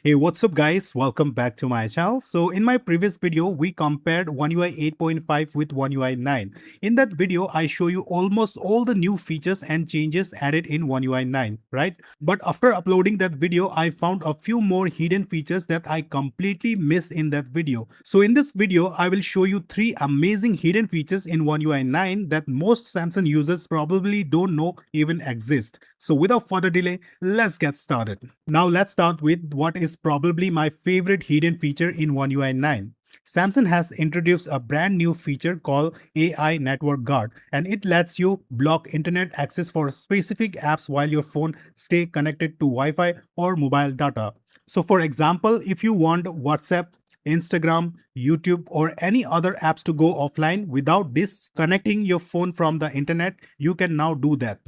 Hey, what's up guys? Welcome back to my channel. So in my previous video, we compared One UI 8.5 with One UI 9. In that video, I show you almost all the new features and changes added in One UI 9, right? But after uploading that video, I found a few more hidden features that I completely missed in that video. So in this video, I will show you 3 amazing hidden features in One UI 9 that most Samsung users probably don't know even exist. So without further delay, let's get started. Now let's start with what is probably my favorite hidden feature in One UI 9. Samsung has introduced a brand new feature called AI Network Guard, and it lets you block internet access for specific apps while your phone stay connected to Wi-Fi or mobile data. So for example, if you want WhatsApp, Instagram, YouTube, or any other apps to go offline without disconnecting your phone from the internet, you can now do that.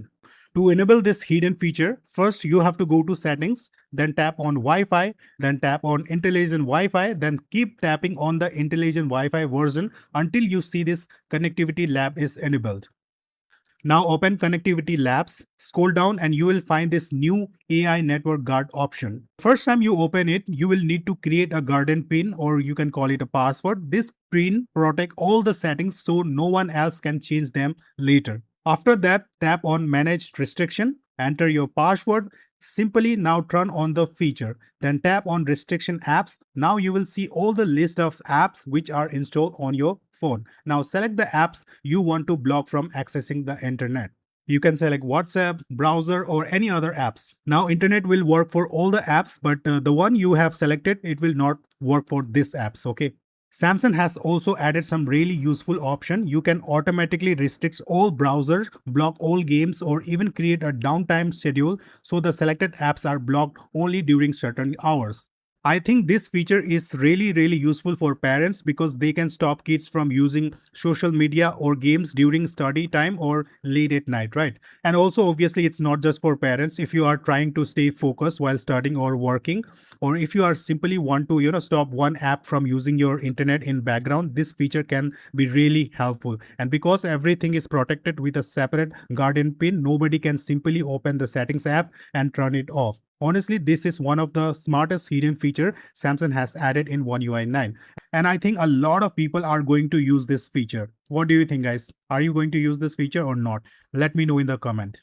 To enable this hidden feature, first you have to go to settings, then tap on Wi-Fi, then tap on intelligent Wi-Fi, then keep tapping on the intelligent Wi-Fi version until you see this connectivity lab is enabled. Now open connectivity labs, scroll down and you will find this new AI network guard option. First time you open it, you will need to create a garden pin, or you can call it a password. This pin protect all the settings so no one else can change them later. After that, tap on Manage Restriction, enter your password, simply now turn on the feature. Then tap on Restriction Apps. Now you will see all the list of apps which are installed on your phone. Now select the apps you want to block from accessing the internet. You can select WhatsApp, browser, or any other apps. Now internet will work for all the apps, but the one you have selected, it will not work for this apps, okay? Samsung has also added some really useful option. You can automatically restrict all browsers, block all games, or even create a downtime schedule so the selected apps are blocked only during certain hours. I think this feature is really useful for parents because they can stop kids from using social media or games during study time or late at night, right? And also obviously it's not just for parents. If you are trying to stay focused while studying or working, or if you are simply want to stop one app from using your internet in background, this feature can be really helpful. And because everything is protected with a separate garden pin, nobody can simply open the settings app and turn it off. Honestly, this is one of the smartest hidden feature Samsung has added in One UI 9. And I think a lot of people are going to use this feature. What do you think, guys? Are you going to use this feature or not? Let me know in the comment.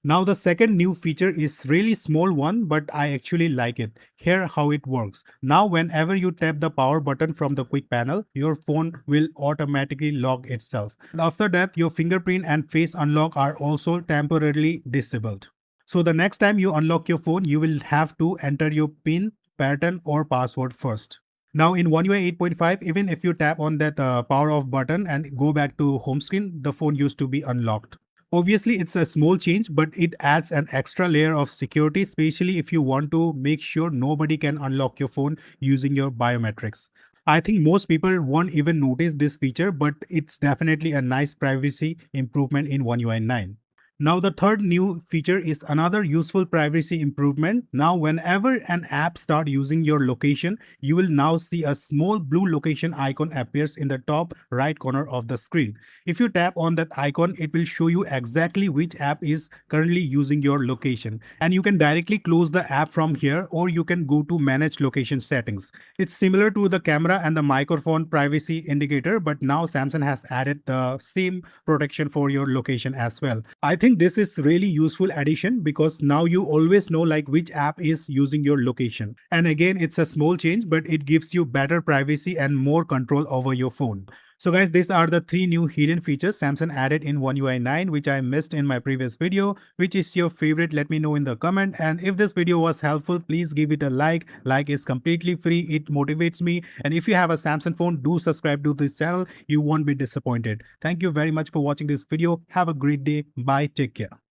Now the second new feature is really small one, but I actually like it. Here how it works. Now whenever you tap the power button from the quick panel, your phone will automatically lock itself. And after that, your fingerprint and face unlock are also temporarily disabled. So the next time you unlock your phone, you will have to enter your PIN, pattern or password first. Now in One UI 8.5, even if you tap on that power off button and go back to home screen, the phone used to be unlocked. Obviously, it's a small change, but it adds an extra layer of security, especially if you want to make sure nobody can unlock your phone using your biometrics. I think most people won't even notice this feature, but it's definitely a nice privacy improvement in One UI 9. Now the third new feature is another useful privacy improvement. Now whenever an app starts using your location, you will now see a small blue location icon appears in the top right corner of the screen. If you tap on that icon, it will show you exactly which app is currently using your location. And you can directly close the app from here, or you can go to manage location settings. It's similar to the camera and the microphone privacy indicator, but now Samsung has added the same protection for your location as well. I think this is really useful addition because now you always know like which app is using your location. And again, it's a small change, but it gives you better privacy and more control over your phone. So guys, these are the 3 new hidden features Samsung added in One UI 9, which I missed in my previous video. Which is your favorite? Let me know in the comment. And if this video was helpful, please give it a like. Like is completely free. It motivates me. And if you have a Samsung phone, do subscribe to this channel. You won't be disappointed. Thank you very much for watching this video. Have a great day. Bye. Take care.